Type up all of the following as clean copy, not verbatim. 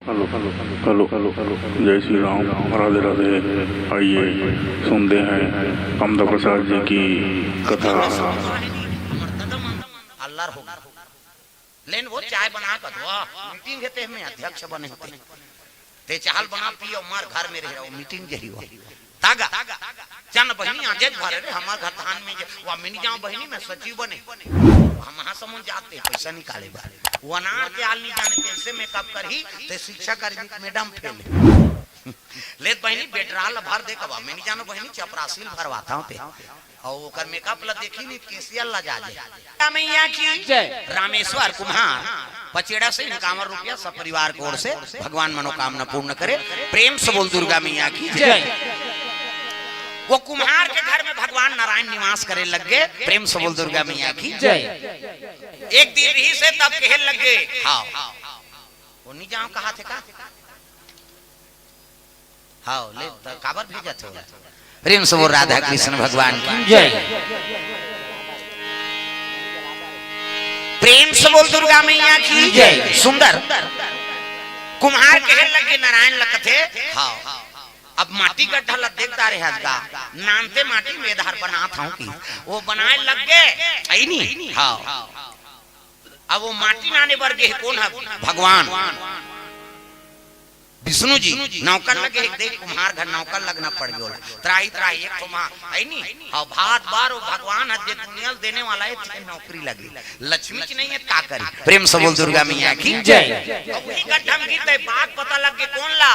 Hello जय श्री राम, राधे राधे। आइए सुनते हैं अमदा प्रसाद जी की कथा। अल्लाह हो लेन वो चाय बना कर दो, मीटिंग हेते में अध्यक्ष बने होते ते चाहल बना पियो मार घर में रह रहो मीटिंग जही हो तागा चन बहनी आजे भरे रे हमार घर धान में वो मिनी जाओ बहनी में सचिव बने हम महासमुंद जाते पैसा निकाले बारे वो अनार के आल नहीं जाने पैसे मेकअप करही ते शिक्षा कर मैडम फेल लेत बहनी बेटराल भर दे कबा मिनी जानो बहनी चपरासील भरवाता हूं ते और ओकर मेकअप ला देखी नहीं केसियल ला जाजे मैया की जय। रामेश्वर कुम्हार पचेड़ा से 51 रुपया सब परिवार की ओर से भगवान मनोकामना पूर्ण करे। प्रेम से बोल दुर्गा मैया की जय। वो कुम्हार के घर में भगवान नारायण निवास करे लग गए। प्रेम से बोल दुर्गा मैया की जय। एक दिन ही से तब कहने लग गए हाँ वो नहीं जाओ कहा थे का हाँ ले काबर भेजा थे। प्रेम से बोल राधा कृष्ण भगवान की जय। प्रेम से बोल दुर्गा मैया की जय। सुंदर कुम्हार कहने लगे नारायण लगते हाँ अब माटी गड्ढा लग देखता रहे हजगा नानते माटी में धार बना था कि वो बनाए लग गए आई नहीं हाँ अब वो माटी नाने वर्गे कौन है भगवान विष्णु जी नौकर लगे देख कुम्हार घर नौकर लगना पड़ गया त्राही त्राही एक तो मां आई नहीं हाँ भात बार वो भगवान हज दुनिया देने वाला है नौकरी लगी लक्ष्मी की नहीं है का करी। प्रेम से बोल दुर्गा मैया की जय। वही गड्ढा में गिरते बात पता लग गई कौन ला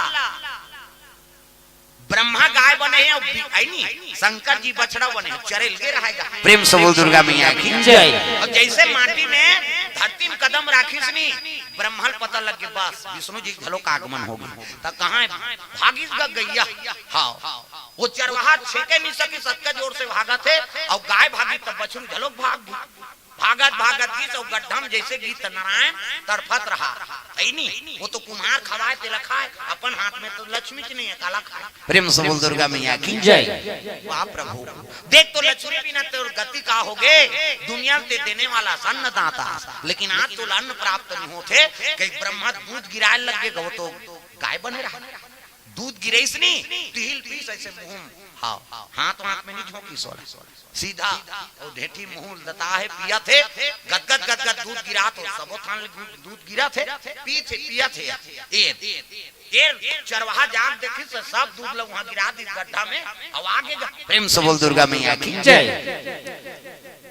ब्रह्मा गाय बने हैं आई नहीं शंकर जी बछड़ा बने चरेल के रहेगा। प्रेम से बोल दुर्गा मैया की जय। और जैसे माटी में धरती में कदम राखीस नहीं ब्रह्मल पता लग गया बस विष्णु जी झलो का आगमन हो गया तब कहाँ भागी गैया हाँ वो चरवाहा छेके नहीं सकी सबका जोर से भागा थे और गाय भागी तब बछड़ू झलो भाग गई भागत भागत गीत और गड्ढा में जैसे गीत नारायण तड़फत रहा नहीं वो तो कुम्हार खवाए तेला खाए अपन हाथ में तो लक्ष्मी की नहीं है काला खाए। प्रेम से बोल दुर्गा मैया की जय। वाह प्रभु देख तो लक्ष्मी बिना तो गति का होगे दुनिया से देने वाला अन्नदाता लेकिन आज तो अन्न प्राप्त नहीं होते कि ब्रह्मा दूध गिराए लग गए वो तो गाय बने रहा दूध गिरेस नहीं तिल पीस ऐसे मुंह हाँ हाथ हाथ में नहीं झोंकी सोला सीधा और ढेठी मुंह लता है पिया थे गदगद गदगद दूध गिरा तो सबो थान दूध गिरा थे पिया थे ये चरवाहा जाग देखी से सब दूध लोग वहां गिरा दी गड्ढा में और आगे प्रेम से बोल दुर्गा मैया की जय।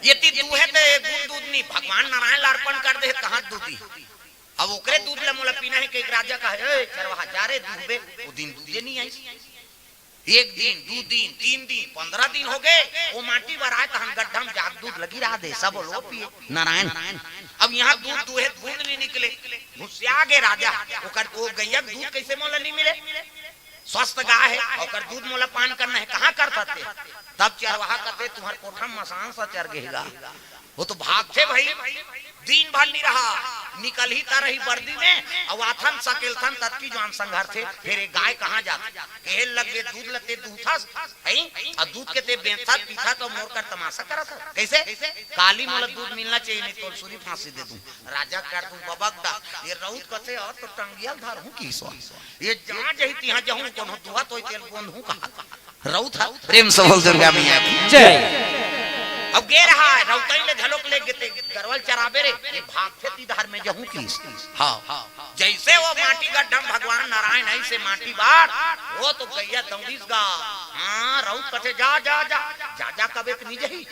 ये ती दूध है तो दूध नहीं भगवान नारायण अर्पण कर दे कहां दूधी अब ओकरे दूध ले मोला पीना है कि एक राजा का है चरवाहा जा रे दूध बे वो दिन दूधे नहीं आई एक दिन 2 दिन 3 दिन 15 दिन हो गए वो माटी भराए तो हम गड्ढा में जाग दूध लगी रहा दे सब लोग पिए नारायण अब यहाँ दूध दूहे बूंद नहीं निकले घुसिया गए राजा ओकर वो गैया दूध कैसे मोला नहीं मिले स्वस्थ गाय है और दूध मोला पान करना है कहाँ कर सकते तब चरवाहा करते तुम्हारे कोठा मसान सा चर गएगा वो तो भागते भाई दिन भर नहीं रहा निकल ही ता रही वर्दी में अवाथन सकेलथन तत्की जवान संघर थे फिर एक गाय कहाँ जाती कहे लगे दूध लते दूथा और दूध के ते बेचा पीछा तो मोर कर तमाशा करा था कैसे काली मोला दूध मिलना चाहिए नहीं तो सूरी फांसी दे दूं राजा कर दूं बबकदा ये रउत कसे और तो टंगियल धर हूं की सो ये जहां जही तिहां जहूं कोनो दुआ तो तेल बंद हूं कहा रउत प्रेम से बोल दुर्गा मैया की जय। अब गे रहा है रउतई ले झलोक ले गते गरवल चराबे रे ये भागते तीधार में जहूं की हां जैसे वो माटी गड्ढा भगवान नारायण ऐसे माटी बार वो तो गैया दौड़ीस गा हां रउत कथे जा जा जा जा जा कबे नहीं जही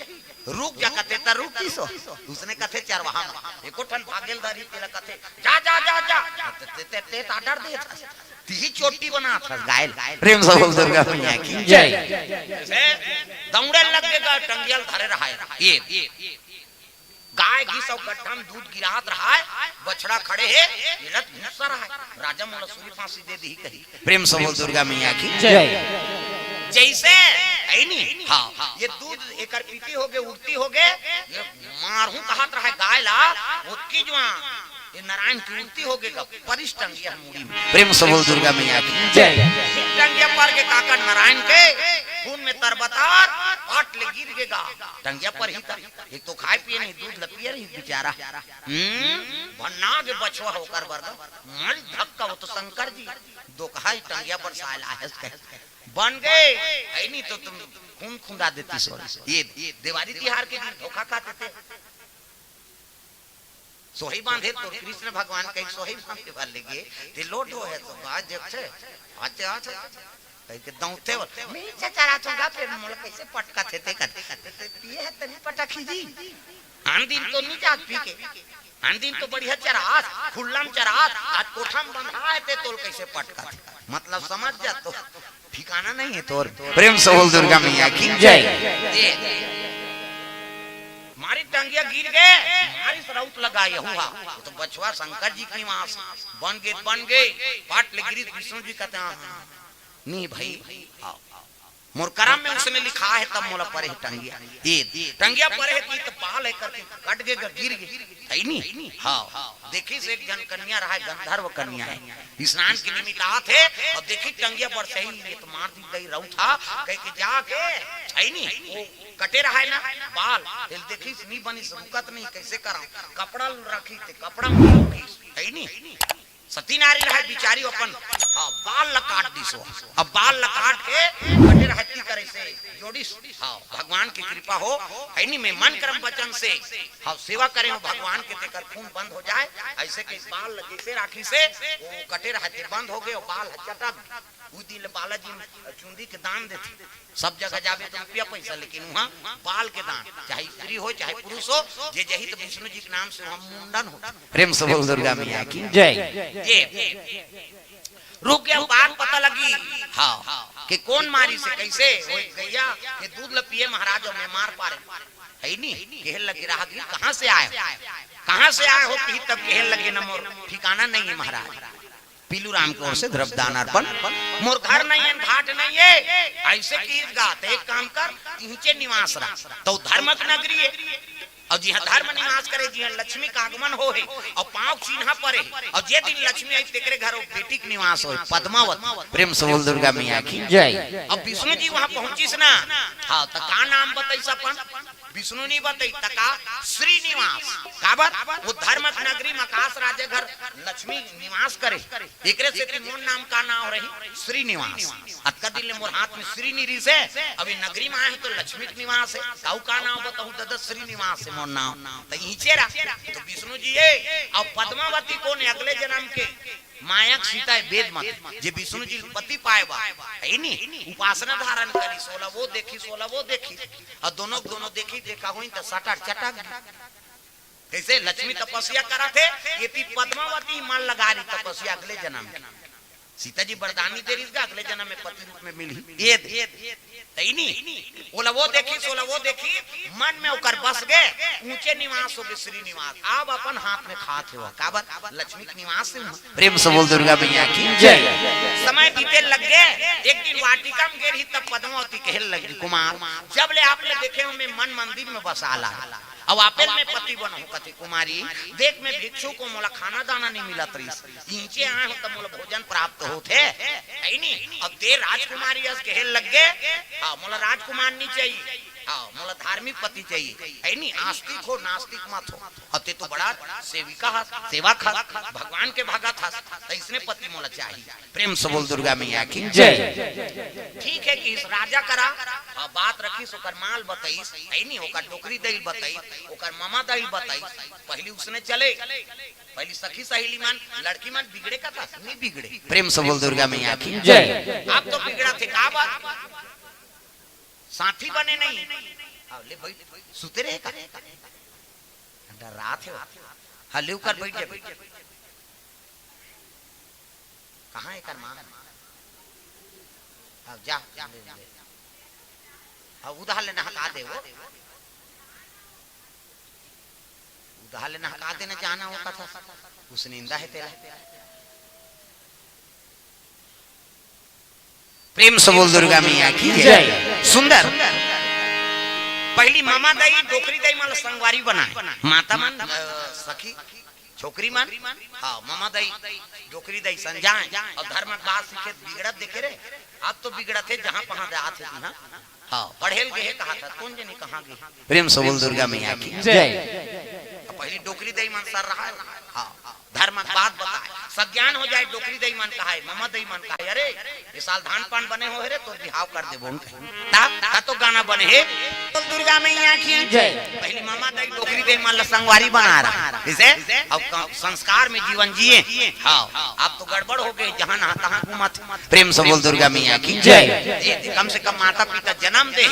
रुक जा कथे त रुक की सो उसने कथे चरवाहा एको ठन भागेल दारी तेला कथे जा जा जा जा ते आडर दे ती चोटी बना था गायल। प्रेम से बोल दुर्गा मैया की जय। दौड़े लगेगा टंगियल धरे रहा है ये गाय घी सब गड्ढा में दूध गिरात रहा है बछड़ा खड़े है रथ घुसा रहा है राजा मोला सूरी फांसी दे दी कही। प्रेम से बोल दुर्गा मैया की जय। जैसे आई नहीं हाँ ये दूध एकर पीती हो गए उगती हो गए मारू कहत रहा है गाय ला उसकी जुआ ये नारायण की उगती हो गएगा परिष्टंगिया मूड़ी में। प्रेम से बोल दुर्गा मैया की जय। टंगिया पर के काका नारायण के खून में तरबतार पाट ले गिर गेगा टंगिया पर ही था। एक तो खाए पिए नहीं दूध लपिए रही बेचारा भन्ना के बछवा होकर बरदा मन धक्का वो तो शंकर जी दो कहा टंगिया पर साला है बन गए ऐ नहीं तो तुम खून खुंदा देती सो। ये दिवाली तिहार के दिन धोखा खाते थे सोही बांधे तो कृष्ण भगवान कहीं सोही बांधे वाले लगे ते लोट हो है तो आज देखते आते आते कहीं के दौते हो मैं चचारा चंगा फिर मोल कैसे पटका थे ते पिए है तनी पटकी जी आन दिन तो नहीं जात पी के आन दिन तो बढ़िया चरास खुल्लम चरास आज कोठम बंधा है ते तोल कैसे पटका मतलब समझ जा तो ठिकाना नहीं है तोर। प्रेम से बोल दुर्गा मैया की जय। मारी टंगिया गिर गए मारी सरौत लगाए हुआ तो बछवा शंकर जी की निवास बन गए पाट ले गिरी विष्णु जी कहते हैं नहीं भाई मोर करम में उसमें लिखा है तब मोला परे टंगिया ये टंगिया परे की तो बाल है करके कट गए गिर गए है नहीं। हां देखी से एक जन कन्या रहा है गंधर्व कन्या है स्नान के निमित्त आते और देखी टंगिया पर सही ये तो मार दी गई रहू था कह के जाके है नहीं वो कटे रहा है ना बाल दिल देखी नहीं बनी रुकत नहीं कैसे करा कपड़ा रखी थे कपड़ा में रखी है नहीं सती नारी रहा बिचारी अपन बाल लकाट दी सो अब बाल लकाट के कटे रहती करे से जोड़ी भगवान की कृपा हो है नहीं मैं मन कर्म वचन से सेवा करे हो भगवान के देकर खून बंद हो जाए ऐसे के बाल जैसे राखी से वो कटे रहते बंद हो गए बाल चटक उस दिन बालाजी चुंदी के दान देते सब जगह जावे तो रुपया पैसा लेकिन वहाँ बाल के दान चाहे स्त्री हो चाहे पुरुष हो जे जही तो विष्णु जी के नाम से वहाँ मुंडन हो। प्रेम से बोल दुर्गा मैया की जय। रुक गया बात पता लगी हाँ कि कौन मारी से कैसे वो गैया के दूध ल पिए महाराज और मैं मार पा रहे है नहीं कहल लगे राहगीर कहाँ से आए हो पी तब कहल लगे न मोर ठिकाना नहीं है महाराज पीलू राम की ओर से द्रव्य दान अर्पण मोर घर नहीं है घाट नहीं है ऐसे की गात एक काम कर नीचे निवास रहा तो धर्मक नगरी है और जी धर्म निवास करे जी लक्ष्मी का आगमन हो है और पांव चिन्ह परे और जे दिन लक्ष्मी आई तेरे घर बेटी के निवास हो पद्मावत। प्रेम से बोल दुर्गा मैया की जय। अब विष्णु जी वहां पहुंचिस ना हाँ तो का नाम बताइस अपन विष्णु नहीं बताई तका श्रीनिवास काबर वो धर्मक नगरी मकास राजे घर लक्ष्मी निवास करे एकरे से मोर नाम का नाम रही श्रीनिवास अतका दिल मोर हाथ में श्री निरी से अभी नगरी में आए तो लक्ष्मी के निवास है काऊ का नाम बताऊं दादा श्रीनिवास है मोर नाम तो ईचेरा तो विष्णु जी है और पद्मावती कौन है अगले जन्म के माया सीता है वेद मत जे विष्णु जी पति पाए बा है नहीं उपासना धारण करी 16 वो देखी और दोनों देखी देखा हुई तो सटक चटक कैसे लक्ष्मी तपस्या करा थे ये पद्मावती मन लगा रही तपस्या अगले जन्म में सीता जी वरदानी दे रही अगले जन्म में पति रूप में मिली ये वो देखी मन में उकर बस गए ऊंचे निवास हो गए श्रीनिवास अब अपन हाथ में खाते हो काबर लक्ष्मी के निवास से। प्रेम से बोल दुर्गा मैया की जय। समय बीते लग गए एक दिन वाटिका में गई तब पद्मावती कहल लगी कुमार जब ले आपने देखे मैं मन मंदिर में बसाला अब आपेल में पति बनो कथी कुमारी देख में भिक्षु को मोला खाना दाना नहीं मिला तरीस नीचे आए हो तब मोला भोजन प्राप्त होते है नहीं अब ते राजकुमारी अस कहल लग गए हाँ मोला राजकुमार नहीं चाहिए हाँ मोला धार्मिक पति चाहिए है नहीं आस्तिक हो नास्तिक मत हो अते तो बड़ा सेविका सेवा खा भगवान के भगत हस तो इसने पति मोला चाहिए। प्रेम से बोल दुर्गा मैया की जय। ठीक है कि इस राजा करा बात रखी ओकर माल बताइस है नहीं ओकर टोकरी दई बताई ओकर मामा दई बताई पहली उसने चले पहली सखी सहेली मन लड़की मन बिगड़े का था नहीं बिगड़े। प्रेम से बोल दुर्गा मैया की जय। आप तो बिगड़ा थे का बात साथी बने नहीं ले बैठ सुते रहे का रात है हाँ ले कर बैठ जाए कहाँ है कर मां जा उधार लेना हका दे वो उधार लेना हका देना जाना वो कथा उसने इंदा है तेरा। प्रेम से बोल दुर्गा मैया की जय। सुंदर पहली मामा दाई डोकरी दाई माला संगवारी बनाए माता मन सखी छोकरी मन हाँ मामा दई डोकरी दई संजाए और धर्म बात सीखे बिगड़त देखे रे अब तो बिगड़त है जहाँ पहाँ जात है ना हाँ पढ़ेल गए कहा था कौन जनी कहाँ गए प्रेम से बोल दुर्गा मैया की जय पहली डोकरी दई मन सर रहा है हाँ धर्म बात बताए सज्ञान हो जाए डोकरी दई मन कहा है मामा दई मन कहा है अरे इस साल धान पान बने हो रे तो बिहाव कर दे बोल ता तो गाना बने है बोल दुर्गा मैया की जय पहली मामा दई डोकरी दई मन संगवारी बना रहा इसे अब संस्कार में जीवन जिए हाँ अब तो गड़बड़ हो गए जहाँ नहा तहाँ घूमत प्रेम से बोल दुर्गा मैया की जय कम से कम माता पिता जन्म दे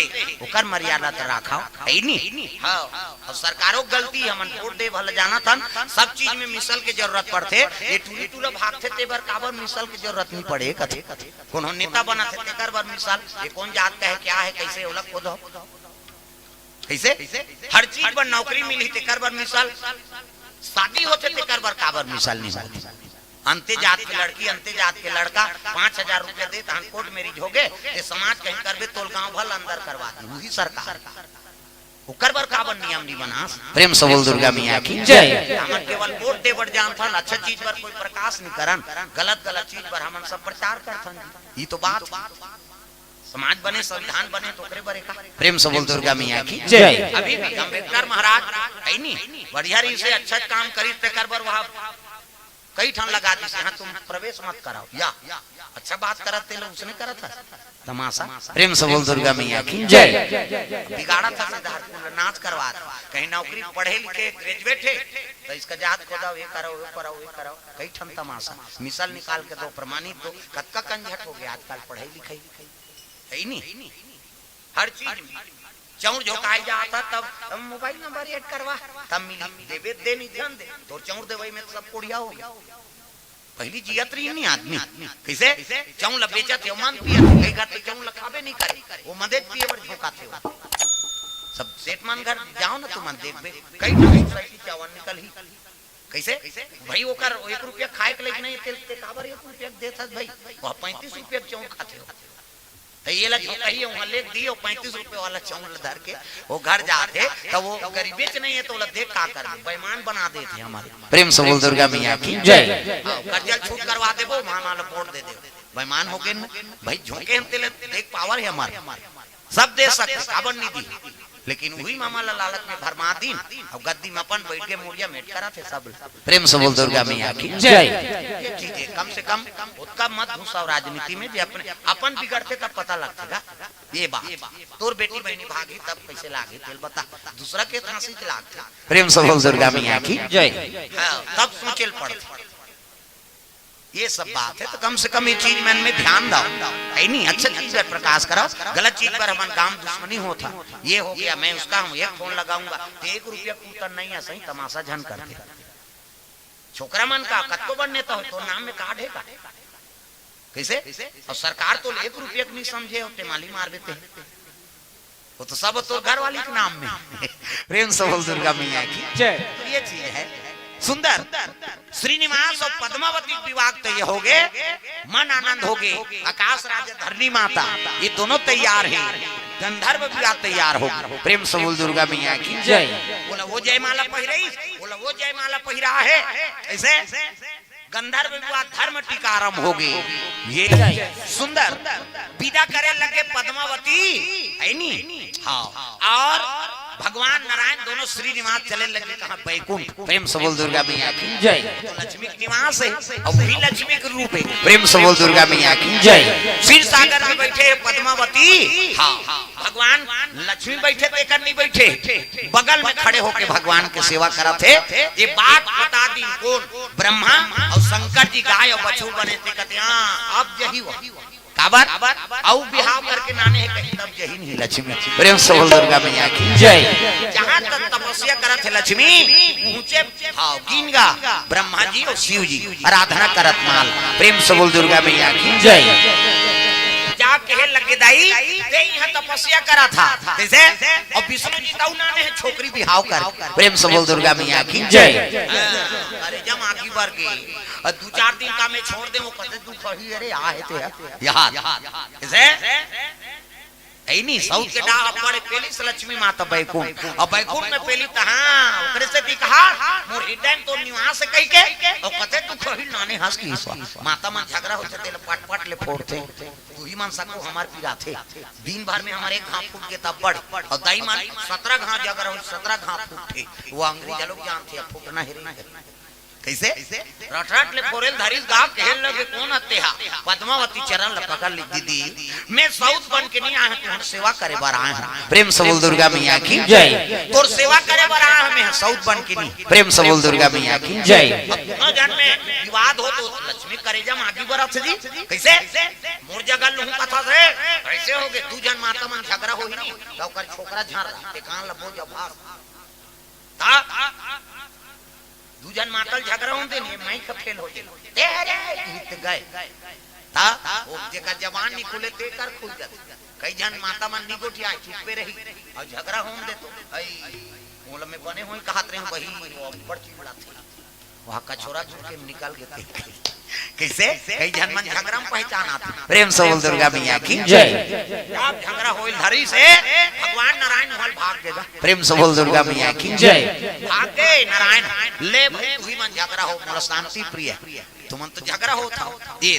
ओकर मर्यादा तो रखा है नहीं हाँ और सरकारों गलती है मन वोट दे भले जाना था सब चीज में मिसल के जरूरत पड़ते ये टूरी टूरा भागते ते बर काबर मिसल की जरूरत नहीं पड़े कथे कौन नेता बना थे तेकर बर मिसल ये कौन जात का है क्या है कैसे अलग को दो कैसे हर चीज पर नौकरी मिली तेकर बर मिसल शादी होते तेकर बर काबर मिसल नहीं होती अंते जात की लड़की अंते जात के लड़का 5,000 रुपया दे कोर्ट मैरिज हो गए ये समाज कहीं करबे तोल गांव भल अंदर करवा दी वही सरकार ओकर बर काबर नियम नहीं बना प्रेम से बोल दुर्गा मैया की जय हमन केवल वोट दे बड़ जान था अच्छा चीज पर कोई प्रकाश नहीं करन गलत गलत चीज पर हमन सब प्रचार करथन ये तो बात समाज बने संविधान बने तो करे बरे का प्रेम से बोल दुर्गा मैया की जय अभी भी अम्बेडकर महाराज है नहीं बढ़िया री से अच्छा काम करी तेकर बर वहां कई ठन लगा दी यहाँ तुम प्रवेश मत कराओ या अच्छा बात करते लोग उसने करा था तमाशा प्रेम से बोल दुर्गा मैया की जय बिगाड़ा था सिद्धार्थ नाच करवा कहीं नौकरी पढ़े लिखे ग्रेजुएट है तो इसका जात खोदाओ ये करो ये करो ये करो कई ठन तमाशा मिसाल निकाल के दो प्रमाणित दो कक्का कंझट हो गया आजकल पढ़ाई लिखाई है नहीं हर चीज चौर झोंकाई जाता तब मोबाइल नंबर ऐड करवा तब मिली देवे दे नहीं ध्यान दे तो चौर देवई में सब कोड़िया हो गया पहली जियत रही नहीं आदमी कैसे चौं लबेचा थे मान पिया कई घर तो चौं लखाबे नहीं करे वो मदद पिए पर झोंकाते हो सब सेठ मान घर जाओ ना तुम देखबे कई सही चावन निकल ही कैसे भाई वो कर 1 रुपया खाए के लेके नहीं तेल के काबर 1 रुपया देता भाई वो 35 रुपया चौं खाते हो तो ये लग कही वहां ले दियो 35 रुपए वाला चौल धर के वो घर जाते तो वो गरीबे च नहीं है तो देख का कर बेईमान बना देते हमारे प्रेम से बोल दुर्गा मैया की जय कर्जा छूट करवा दे वो माला वोट दे दे बेईमान हो गए भाई झोंके हम तेल देख पावर है हमारे सब दे सकते काबर नहीं दी लेकिन वही मामा लालच में भरमा दिन और गद्दी में अपन बैठ के मुड़िया मेट करा थे सब प्रेम से बोल दुर्गा मैया की जय चीजें कम से कम उसका मत घुसाओ राजनीति में जो अपने अपन बिगड़ते तब पता लगता ये बात तोर बेटी बहनी भागी तब कैसे लागे तेल बता दूसरा के फांसी के लागते प्रेम से बोल दुर्गा मैया की जय तब सोचेल पड़ते ये सब बात है तो कम से कम ये चीज मन में ध्यान दो है नहीं अच्छा चीज पर प्रकाश कराओ गलत चीज पर हमारा काम दुश्मनी होता ये हो गया मैं उसका हूँ एक फोन लगाऊंगा तो 1 रुपया कूटन नहीं है सही तमाशा झन करते छोकरा मन का कत्तो बनने तो नाम में कार्ड है कैसे और सरकार तो 1 रुपया नहीं समझे होते माली मार देते वो तो सब तो घर वाली के नाम में प्रेम से बोल दुर्गा मैया की जय ये चीज है सुंदर श्रीनिवास और पद्मावती विवाह तो ये हो गए मन आनंद हो गए आकाश राजा धरणी माता ये दोनों तैयार हैं गंधर्व विवाह तैयार हो प्रेम से बोल दुर्गा मैया की जय बोला वो जयमाला पहिराई बोला वो जयमाला पहिरा है ऐसे गंधर्व विवाह धर्म टीका आरंभ हो गए ये सुंदर विदा करे लगे पद्मावती है नी हाँ और भगवान नारायण दोनों श्रीनिवास चले लगे कहा बैकुंठ प्रेम से बोल दुर्गा मैया की जय तो लक्ष्मी के निवास है और वही लक्ष्मी के रूप है प्रेम से बोल दुर्गा मैया की जय क्षीर सागर में बैठे पद्मावती हाँ भगवान लक्ष्मी बैठे देकर नहीं बैठे बगल में खड़े होके भगवान की सेवा करा थे ये बात बता दी कौन ब्रह्मा और शंकर जी गाय और बछरू बने थे कहते अब यही हुआ काबर औ बिहाव करके नाने है कहीं तब यही नहीं लक्ष्मी प्रेम से बोल दुर्गा मैया की जय जहां तक तपस्या करत है लक्ष्मी ऊंचे भाव गिनगा ब्रह्मा जी और शिव जी आराधना करत माल प्रेम से बोल दुर्गा मैया की जय जा कहे लगे दाई ते यहां तपस्या करा था कैसे और विष्णु जी ताऊ नाने है छोकरी बिहाव कर प्रेम से बोल दुर्गा मैया की जय अरे जम आकी बार के 2-4 दिन का मैं छोड़ दे वो कहते तू कही अरे आ है ते यहाँ कैसे है नहीं साउथ के डाह पड़े पेली से लक्ष्मी माता बैकुंठ और बैकुंठ में पेली कहां ओकरे से ती कहा मोर हृदय तो निवास कह के और कते तू कहि नाने हंस की माता मन झगड़ा होते तेल पट पट ले फोड़ते तू ही मन सको हमार पीरा थे दिन भर में हमारे घाव फूट के तब बड़ और दाई मन 17 घाव जगह 17 घाव फूटे वो अंग्रेज लोग जानते फूटना है कैसे रटरट ले फोरेल धारिस गांव कहल लगे कौन अत्तेहा पद्मावती चरण ल पकड़ ली दीदी मैं साउथ बन के नहीं आया तुम सेवा करे बार आया हूं प्रेम से बोल दुर्गा मैया की जय तोर सेवा करे बार आया मैं साउथ बन के नहीं प्रेम से बोल दुर्गा मैया की जय न जान में विवाद हो तो लक्ष्मी करेजा मागी बरत जी कैसे मोर जगह लहू कथा से कैसे होगे तू जन माता मन झगड़ा होई नहीं तो कर छोकरा झाड़ ते कान लबो जब भाग ता दू जन मातल झगड़ा होते नहीं मैं का फेल हो जाए तेरे गीत गए ता वो जेका जवान नहीं खुले ते कर खुल जाते कई जन माता मन निगोटिया चुप पे रही और झगड़ा होन दे तो आई मोल में बने हुए कहत रहे वही वो बड़ चिल्ला थे वहां का छोरा छुप के निकाल के कैसे कई जन मन झगड़ा में पहचान आती प्रेम से बोल दुर्गा मैया की जय आप झगड़ा होइल धरी से भगवान नारायण हल भाग देगा प्रेम से बोल दुर्गा मैया की जय भाग गए नारायण ले भाई तू ही मन झगड़ा हो मोर शांति प्रिय तुमन तो झगड़ा होता दे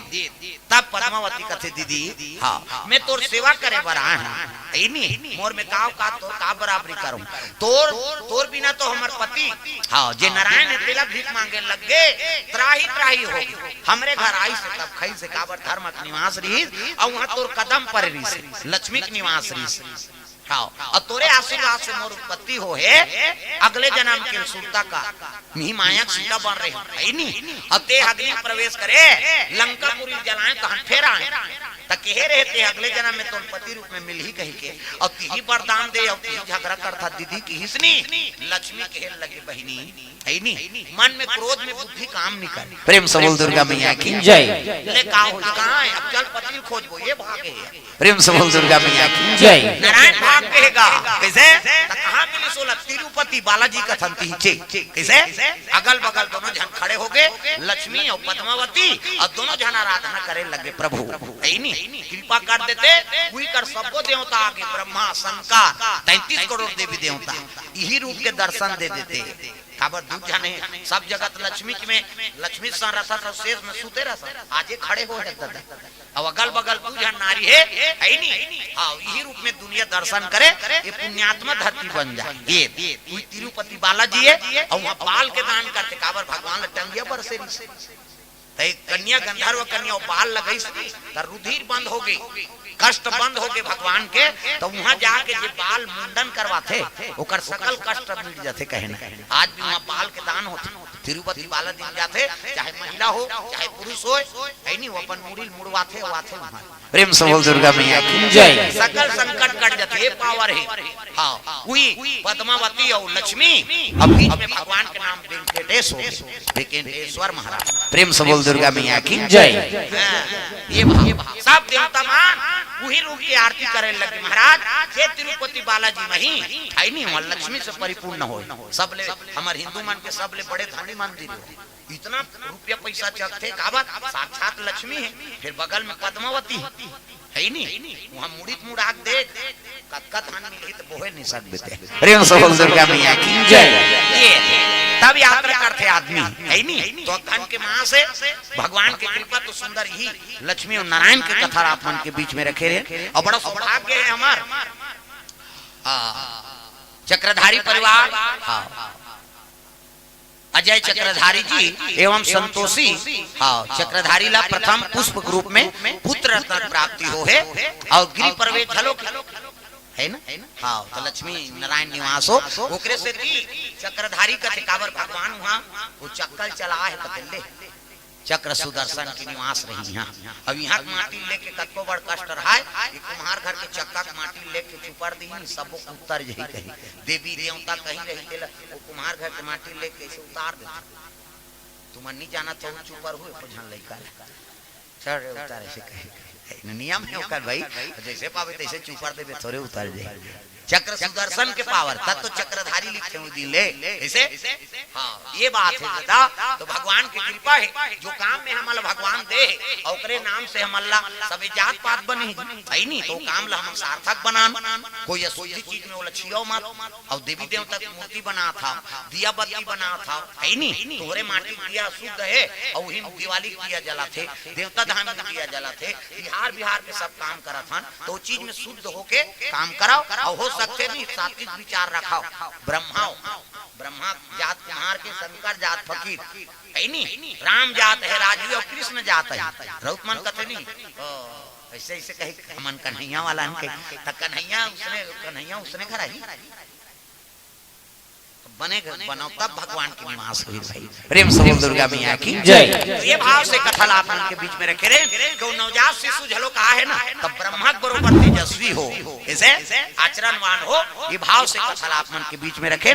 तब पद्मावती कथे दीदी हां मैं तोर सेवा करे बर आया हूं ई नहीं मोर में काव का तो का बराबरी करूं तोर बिना तो हमर पति हां जे नारायण तेला भीख मांगे लग गए त्राही हो हमरे घर आई से तब खई से काबर धर्म के निवास रही और वहां तोर कदम पर रही लक्ष्मी के निवास रही हां और तोरे आशीर्वाद से मोर उत्पत्ति हो है अगले जन्म के सुरता का मी माया सीता बन रहे है नहीं अब ते अग्नि प्रवेश करे लंकापुरी जलाएं कहां फेरा त कहे रहते अगले जन्म में तुम पति रूप में मिल ही कही के और तीही वरदान दे और तीही झगड़ा करता दीदी की हिसनी लक्ष्मी कहे लगे बहिनी है नहीं मन में क्रोध में बुद्धि काम नहीं करे प्रेम से बोल दुर्गा मैया की जय ले का हो कहां है अब चल पति खोजबो ये भागे है प्रेम से बोल दुर्गा मैया की जय नारायण भाग कहेगा कैसे कहां मिली सोला तिरुपति बालाजी का थंती चे कैसे अगल बगल दोनों जन खड़े हो गए लक्ष्मी और पद्मावती और दोनों जन आराधना करे लगे प्रभु है नहीं कृपा कर देते वही कर सबको देवता आगे ब्रह्मा शंकर 33 करोड़ देवी देवता यही रूप के दर्शन दे देते काबर दूध जाने सब जगत लक्ष्मी में लक्ष्मी सा रसा तो शेष में सूते रसा आजे खड़े हो है दादा अब अगल बगल पूजा नारी है नहीं हाँ यही रूप में दुनिया दर्शन करे ये पुण्यात्मा धरती बन जाए ये तिरुपति बालाजी है और वहाँ बाल के दान करते काबर भगवान टंगिया पर से कन्या गंधर्व कन्या बाल लगई रुधिर बंद हो गई कष्ट बंद हो गए भगवान के तो वहां जाके जो बाल मुंडन करवाते ओकर सकल कष्ट मिट जाते कहे ना आज भी वहां बाल के दान होते तिरुपति बाला दिन जाते चाहे महिला हो चाहे पुरुष हो है नहीं वो अपन मुड़ी मुड़वाते वाते वहां प्रेम से बोल दुर्गा मैया की जय सकल संकट कट जाते ये पावर है हां वही पद्मावती और लक्ष्मी अब बीच में भगवान के नाम वेंकटेश हो वेंकटेश्वर महाराज प्रेम से बोल दुर्गा मैया की जय ये सब देवता मान वही रूप की आरती करे लगे महाराज ये तिरुपति बालाजी वही है नहीं वहां लक्ष्मी से परिपूर्ण हो सबले हमारे हिंदू मन के सबले बड़े धनी मंदिर हो इतना रुपया पैसा चकते काबा साक्षात लक्ष्मी है फिर बगल में पद्मावती है नहीं वहां मुड़ित मुड़ाक देख कतका धान मिली तो बोहे नहीं सकते प्रेम से बोल दुर्गा मैया की जय ये तब यात्रा करते आदमी है नहीं तो धन के मां से भगवान की कृपा तो सुंदर ही लक्ष्मी और नारायण के कथा आप मन के बीच में रखे रहे और बड़ा सौभाग्य है हमार चक्रधारी परिवार अजय चक्रधारी जी एवं संतोषी हाँ चक्रधारी ला प्रथम पुष्प ग्रुप में पुत्र रत्न प्राप्ति हो है और गिरि प्रवेश झलो है ना हाँ तो लक्ष्मी नारायण निवास हो ओकरे से चक्रधारी का काबर भगवान वहाँ वो चक्कर चला है पतले चक्र सुदर्शन की निवास रही यहाँ अब यहाँ माटी लेके कतो बड़ कष्ट रहा है कुम्हार घर के चक्का के माटी लेके चुपर दी सब उतर जही कही देवी देवता कहीं रही वो कुम्हार घर के माटी लेके ऐसे उतार दे तुम नहीं जाना तो चुपर हुए पुछन लइका चढ़ उतारे से कहे नियम है ओकर भाई जैसे पावे तैसे चुपर देबे थोड़े उतर जाए चक्र सुदर्शन के पावर, तब तो चक्रधारी लिखे हुए दिले ऐसे। हाँ ये बात है बेटा। तो भगवान की कृपा है, जो काम में हमला भगवान दे औकरे नाम से हमला सब जात पात बने है नहीं, तो काम ला हम सार्थक बनान। कोई अशुद्धि चीज में बोला छियो मत, और देवी देवता की मूर्ति बना था, दिया बत्ती बना था है नहीं, तोहरे माटी दिया शुद्ध है, और वही दिवाली किया जला थे, देवता धाम में किया जला थे, बिहार के सब काम करा था। तो चीज में शुद्ध होके काम कराओ, और हो सकते भी सात्विक विचार रखाओ। ब्रह्मा जात कुमार के, शंकर जात फकीर है नहीं, राम जात है राजवी और कृष्ण जात है रउत मन कथे नहीं। ऐसे ऐसे कहे हमन कन्हैया वाला कन्हैया उसने घर आई बने बनाओ तब भगवान की निवास हुई भाई। प्रेम से बोल दुर्गा मैया की जय। ये भाव से कथल आप के बीच में रखे रे, क्यों नवजात शिशु झलो कहा है ना, तब ब्रह्मा बरोबर तेजस्वी हो, ऐसे आचरणवान हो, ये भाव से कथल आप के बीच में रखे।